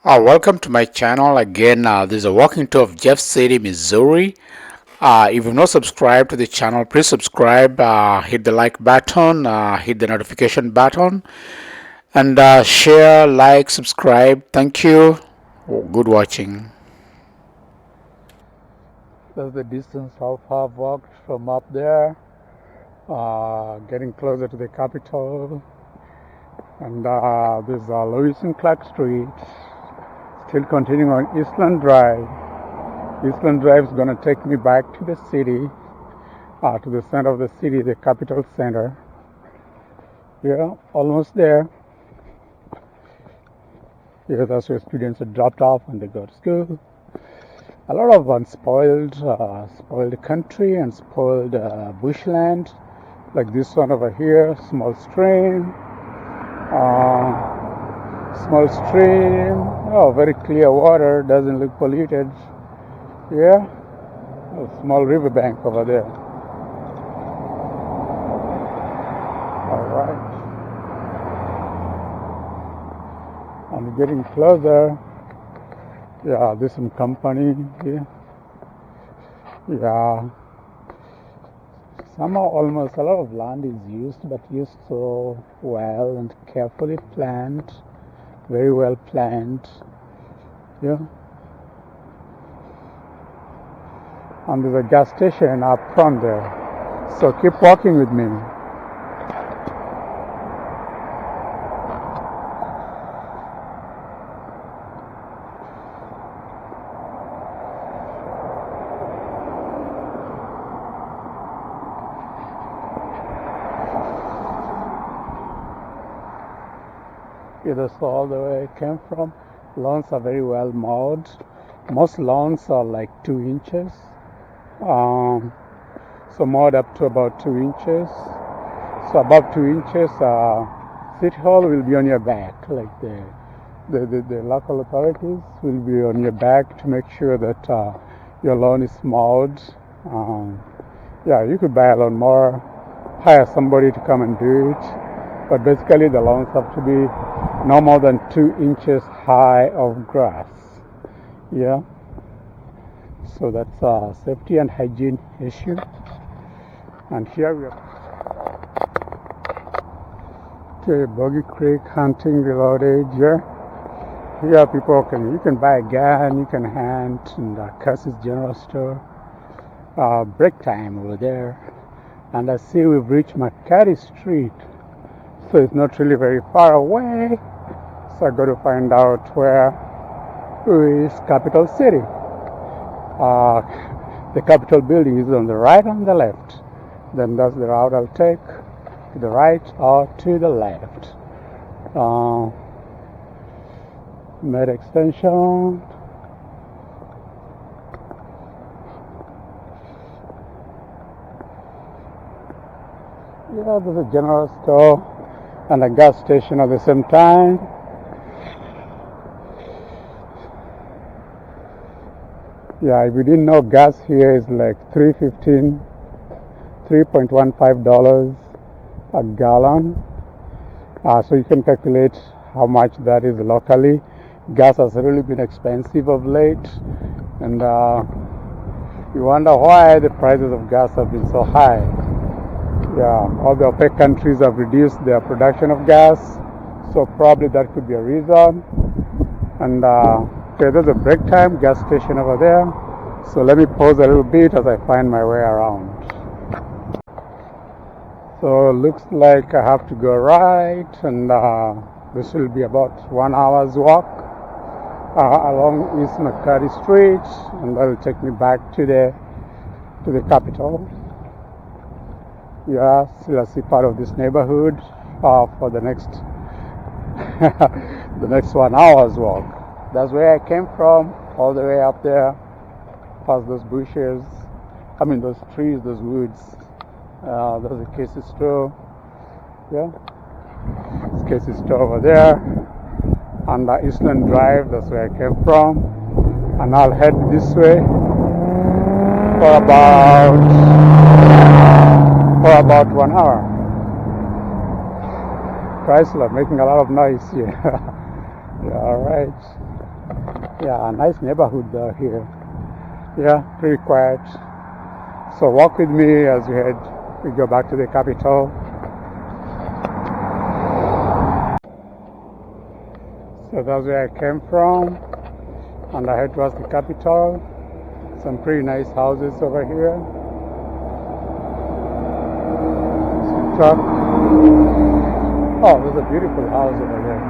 Welcome to my channel again. This is a walking tour of Jeff City, Missouri. If you've not subscribed to the channel, please subscribe, hit the like button, hit the notification button, and share, like, subscribe. Thank you. Good watching. That's the distance how far I've walked from up there, getting closer to the capital. And this is Lewis and Clark Street. Still continuing on Eastland Drive. Eastland Drive is going to take me back to the city, to the center of the city, the capital center. Yeah, almost there. Yeah, that's where students are dropped off when they go to school. A lot of unspoiled, spoiled country and spoiled bushland, like this one over here, small stream. Small stream, oh, very clear water, doesn't look polluted. Yeah, a small riverbank over there. All right. I'm getting closer. Yeah, there's some company here. Yeah. Somehow almost a lot of land is used, but used so well and carefully planned. Very well planned. Yeah. And there's a gas station up front there. So keep walking with me. Yeah, that's all the way I came from. Lawns are very well mowed. Most lawns are like 2 inches. So mowed up to about 2 inches. So above 2 inches, City Hall will be on your back. Like the local authorities will be on your back to make sure that your lawn is mowed. Yeah, you could buy a lawnmower, hire somebody to come and do it. But basically the lawns have to be no more than 2 inches high of grass. Yeah. So that's a safety and hygiene issue. And here we are. Okay, Boggy Creek Hunting Reloaded. Here you can buy a gun, you can hunt, and Cassie's General Store. Break time over there. And I see we've reached McCarty Street. So it's not really very far away. So I got to find out where is Capital City. The Capitol building is on the right or on the left. Then that's the route I'll take, to the right or to the left. Med Extension. Yeah, there's a general store and a gas station at the same time. Yeah, if you didn't know, gas here is like $3.15 a gallon. So you can calculate how much that is locally. Gas has really been expensive of late, and you wonder why the prices of gas have been so high. Yeah, all the OPEC countries have reduced their production of gas, so probably that could be a reason. And okay, there's a break time gas station over there. So let me pause a little bit as I find my way around. So it looks like I have to go right, and this will be about 1 hour's walk along East McCarty Street, and that will take me back to the Capitol. Yeah, still I see part of this neighborhood for the next the next 1 hour's walk. That's where I came from, all the way up there, past those bushes. I mean those trees, those woods. There's a Casey store. Yeah, it's Casey store over there. And Eastland Drive, that's where I came from. And I'll head this way for about 1 hour. Chrysler making a lot of noise here. Yeah, all right. Yeah, a nice neighborhood here. Yeah, pretty quiet. So walk with me as we go back to the capital. So that's where I came from, and I head towards the capital. Some pretty nice houses over here. Some truck. Oh, there's a beautiful house over there.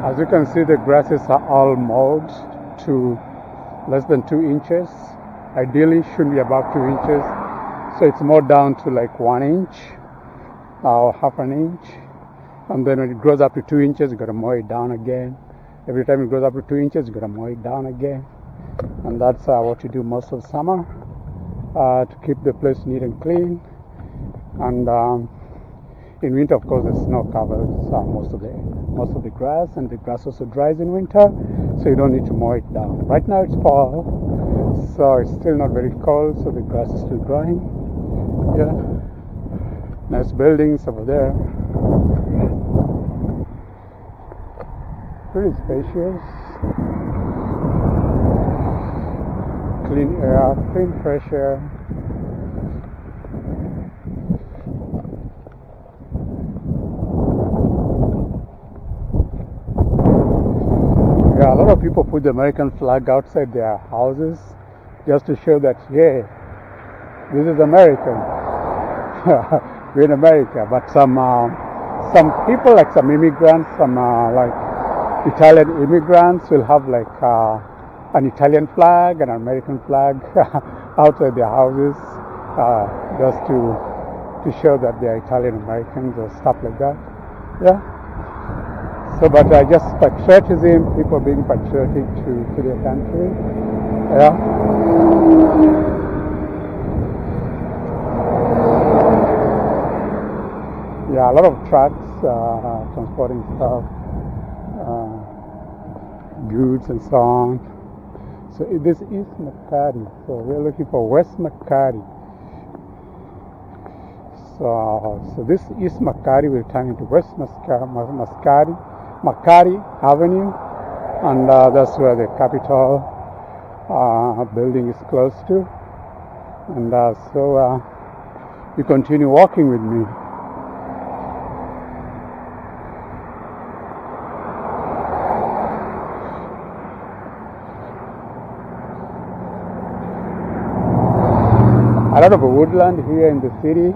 As you can see, the grasses are all mowed to less than 2 inches. Ideally, shouldn't be above 2 inches. So it's mowed down to like 1 inch or half an inch. And then when it grows up to 2 inches, you gotta mow it down again. Every time it goes up to 2 inches, you gotta mow it down again. And that's what you do most of summer to keep the place neat and clean. And in winter, of course, the snow covers most of the grass, and the grass also dries in winter, so you don't need to mow it down. Right now it's fall, so it's still not very cold, so the grass is still drying. Yeah, nice buildings over there. Pretty spacious. Clean air, clean fresh air. Yeah, a lot of people put the American flag outside their houses just to show that, yeah, this is American. We're in America. But some people, like some immigrants, some like Italian immigrants, will have like an Italian flag and an American flag outside their houses, just to show that they're Italian Americans or stuff like that. Yeah. So, but just patriotism, people being patriotic to their country. Yeah. Yeah, a lot of trucks transporting stuff, goods and so on. So this is Makati. So we're looking for West Makati. So this East Makati will turn into West Makati Avenue, and that's where the Capitol building is close to. And so you continue walking with me. A lot of woodland here in the city.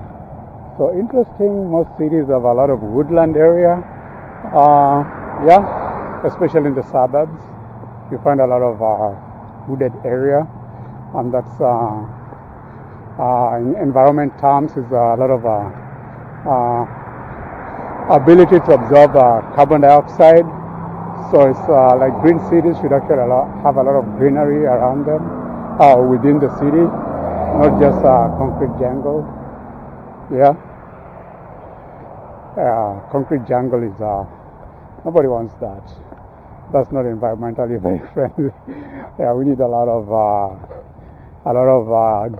So interesting, most cities have a lot of woodland area. Yeah, especially in the suburbs, you find a lot of wooded area, and that's in environment terms is a lot of ability to absorb carbon dioxide. So it's like green cities should actually have a lot of greenery around them within the city, not just concrete jungle. Yeah. Concrete jungle is nobody wants that. That's not environmentally very friendly. Yeah, we need a lot of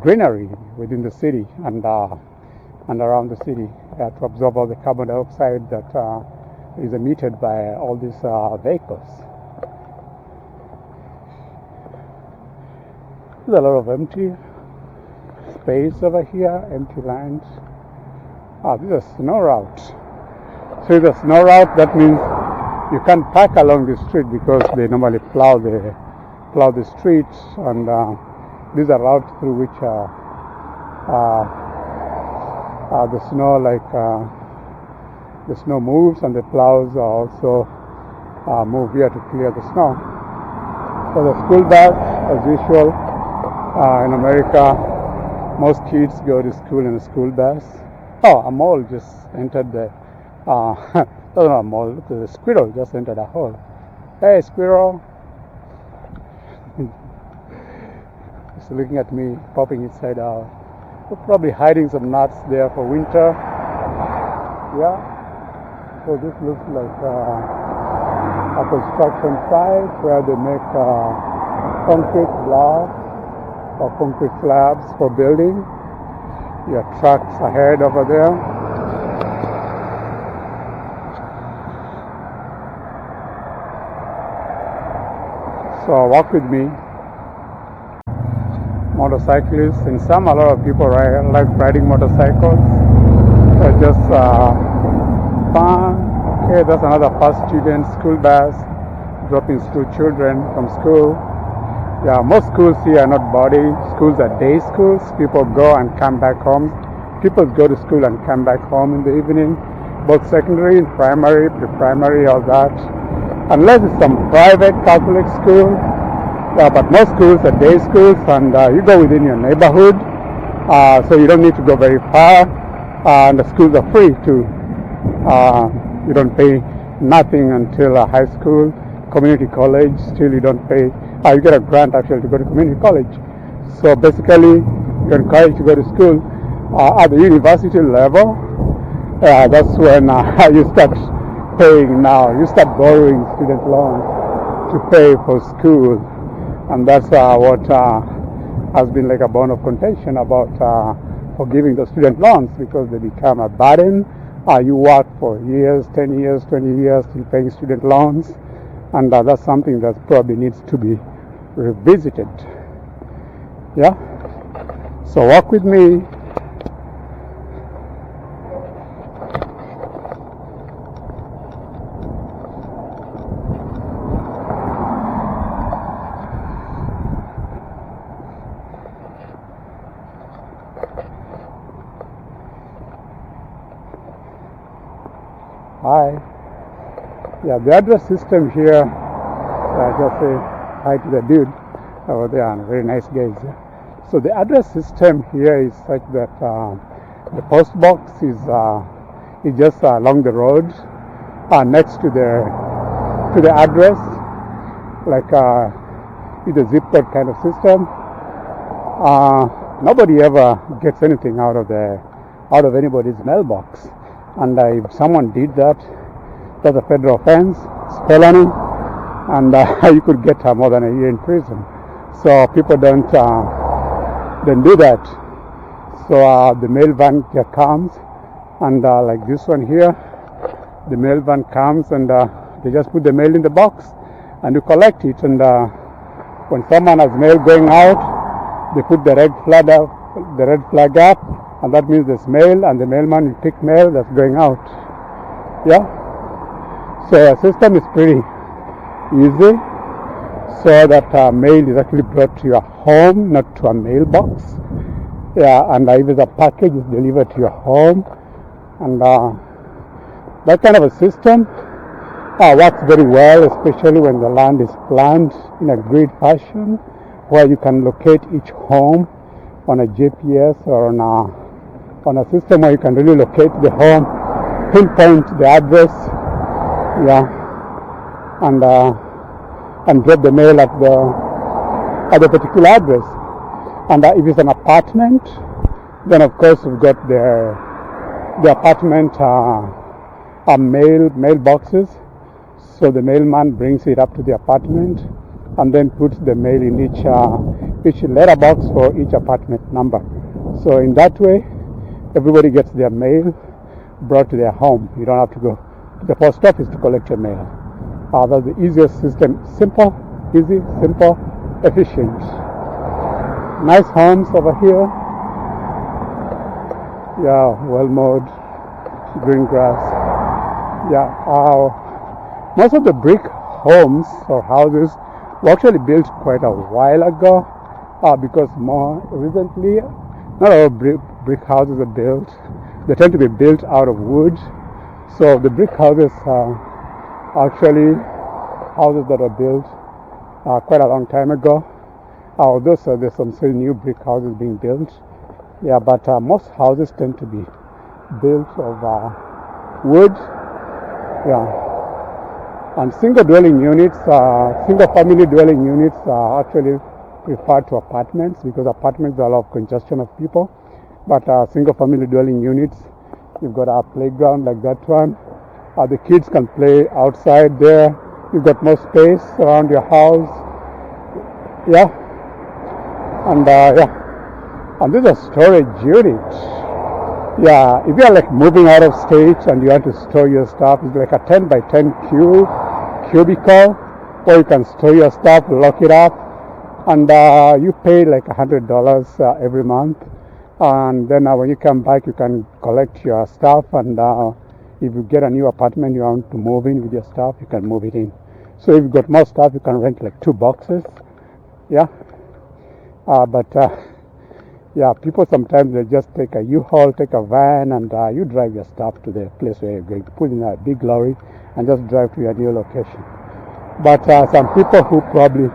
greenery within the city and around the city to absorb all the carbon dioxide that is emitted by all these vehicles. There's a lot of empty space over here, empty land. This is a snow route. So the snow route, that means you can't park along the street because they normally plow the streets, and these are routes through which the snow moves, and the plows also move here to clear the snow. So the school bus, as usual, in America, most kids go to school in a school bus. Oh, a mole just entered the, not a mole, the squirrel just entered a hole. Hey, squirrel. It's looking at me, popping its head out. We're probably hiding some nuts there for winter. Yeah. So this looks like a construction site where they make concrete blocks or concrete slabs for building. Your trucks ahead over there. So walk with me. Motorcyclists. In some, a lot of people like riding motorcycles. Just fun. Okay, that's another first student school bus dropping school children from school. Yeah, most schools here are not boarding. Schools are day schools. People go and come back home. People go to school and come back home in the evening, both secondary and primary, pre-primary, all that. Unless it's some private Catholic school. Yeah, but most schools are day schools, and you go within your neighborhood, so you don't need to go very far. And the schools are free too. You don't pay nothing until high school. Community college, still you don't pay. You get a grant actually to go to community college. So basically, you're encouraged to go to school. At the university level, that's when you start paying now. You start borrowing student loans to pay for school. And that's what has been like a bone of contention about forgiving the student loans, because they become a burden. You work for years, 10 years, 20 years, still paying student loans. And that's something that probably needs to be revisited. Yeah? So walk with me. Hi. Yeah, the address system here, just say hi to the dude over there, and very nice guys. So the address system here is such that the post box is just along the road, next to the address, like it's a zip code kind of system. Nobody ever gets anything out of anybody's mailbox. And if someone did that, that's a federal offense, it's felony, and you could get more than a year in prison. So people don't do that. So the mail van here comes, and like this one here, the mail van comes, and they just put the mail in the box, and you collect it. And when someone has mail going out, they put the red flag up. And that means there's mail, and the mailman will pick mail that's going out. Yeah? So the system is pretty easy, so that mail is actually brought to your home, not to a mailbox. Yeah, and if it's a package, it's delivered to your home. And that kind of a system works very well, especially when the land is planned in a grid fashion, where you can locate each home on a GPS or on a system where you can really locate the home, pinpoint the address, yeah, and drop the mail at the particular address. And if it's an apartment, then of course we've got the apartment mailboxes. So the mailman brings it up to the apartment and then puts the mail in each letterbox for each apartment number. So in that way, everybody gets their mail brought to their home. You don't have to go to the post office to collect your mail. That's the easiest system. Simple, easy, simple, efficient. Nice homes over here. Yeah, well mowed, green grass. Yeah, most of the brick homes or houses were actually built quite a while ago, because more recently, not all brick houses are built. They tend to be built out of wood. So the brick houses are actually houses that are built quite a long time ago. Although there's some still new brick houses being built. Yeah, but most houses tend to be built of wood. Yeah. And single family dwelling units are actually referred to apartments, because apartments are a lot of congestion of people. But single family dwelling units, you've got a playground like that one. The kids can play outside there. You've got more space around your house. Yeah. And and this is a storage unit. Yeah, if you're like moving out of state and you want to store your stuff, it's like a 10 by 10 cubicle. or you can store your stuff, lock it up, and you pay like $100 every month. And then when you come back, you can collect your stuff, and if you get a new apartment you want to move in with your stuff, you can move it in. So if you've got more stuff, you can rent like 2 boxes. Yeah. But yeah, people sometimes they just take a U-Haul, take a van, and you drive your stuff to the place where you're going. Put in a big lorry and just drive to your new location. But some people who probably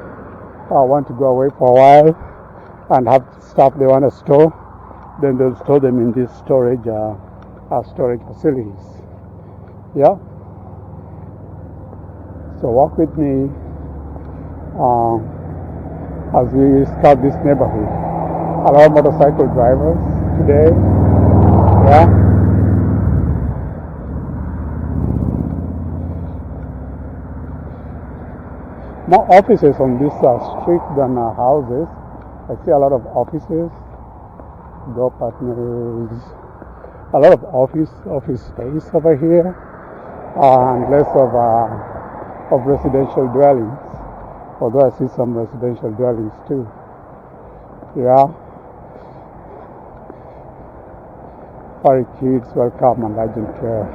want to go away for a while and have stuff they want to store, then they'll store them in these storage facilities. Yeah. So walk with me as we start this neighborhood. A lot of motorcycle drivers today. Yeah. More offices on this street than houses. I see a lot of offices, door partners, a lot of office space over here, and less of residential dwellings. Although I see some residential dwellings too. Yeah. Furry kids, welcome and urgent care.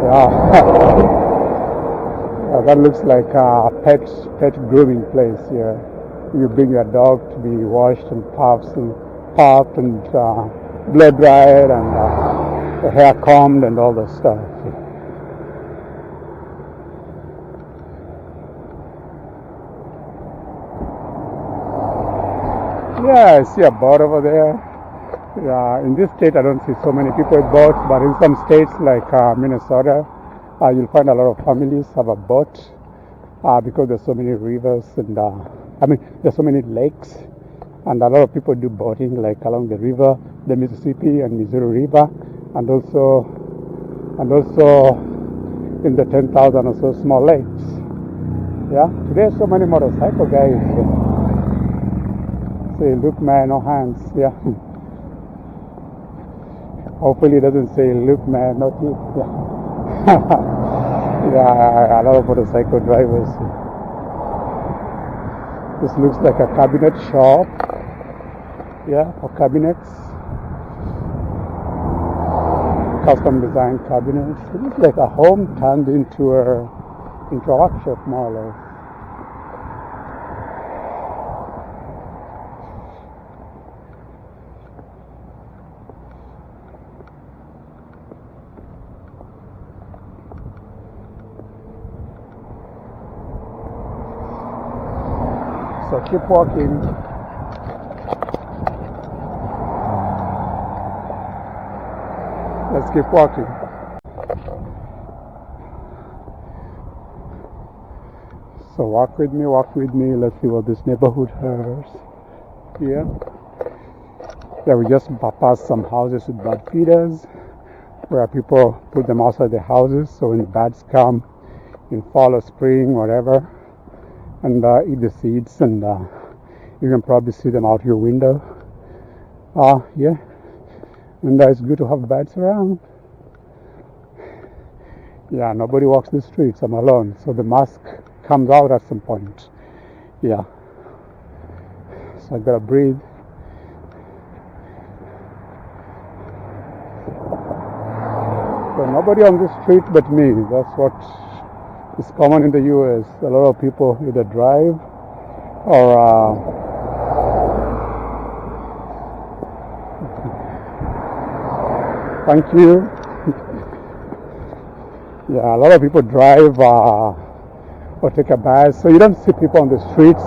Yeah. That looks like a pet grooming place here. You bring your dog to be washed and puffed and blow dried and the hair combed and all that stuff. Yeah, I see a boat over there. Yeah, in this state I don't see so many people with boats, but in some states like Minnesota, you'll find a lot of families have a boat because there's so many rivers and there's so many lakes, and a lot of people do boating like along the river, the Mississippi and Missouri River, and also in the 10,000 or so small lakes. Yeah, today so many motorcycle guys. Say, look man, no hands. Yeah. Hopefully it doesn't say, look man, no teeth. Yeah. Yeah, a lot of motorcycle drivers. This looks like a cabinet shop. Yeah, for cabinets. Custom designed cabinets. It looks like a home turned into a workshop more or less. So keep walking. Let's keep walking. So walk with me. Let's see what this neighborhood has. Yeah. Yeah, we just passed some houses with bird feeders where people put them outside their houses so when the birds come in fall or spring, whatever, and eat the seeds, and you can probably see them out your window. Yeah, and it's good to have birds around. Yeah, nobody walks the streets. I'm alone, so the mask comes out at some point. Yeah, so I gotta breathe. So nobody on the street but me. That's what is common in the US. A lot of people either drive or thank you. Yeah, a lot of people drive or take a bus, so you don't see people on the streets.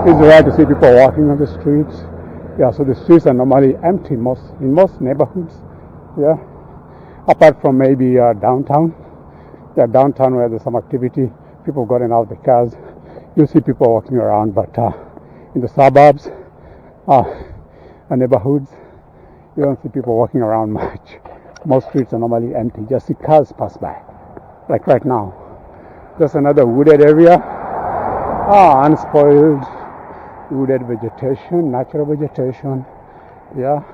It's rare to see people walking on the streets. Yeah, so the streets are normally empty in most neighborhoods. Yeah, apart from maybe downtown. Yeah, downtown where there's some activity, people getting out of the cars, you see people walking around, but in the suburbs and neighborhoods, you don't see people walking around much. Most streets are normally empty, just see cars pass by, like right now. There's another wooded area, unspoiled wooded vegetation, natural vegetation. Yeah,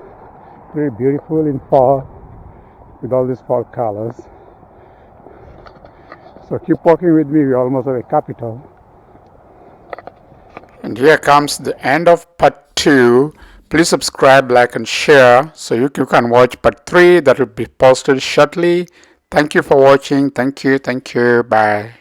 very beautiful in fall with all these fall colors. So keep walking with me, we're almost at the capital. And here comes the end of part 2. Please subscribe, like, and share so you can watch part 3 that will be posted shortly. Thank you for watching. Thank you. Bye.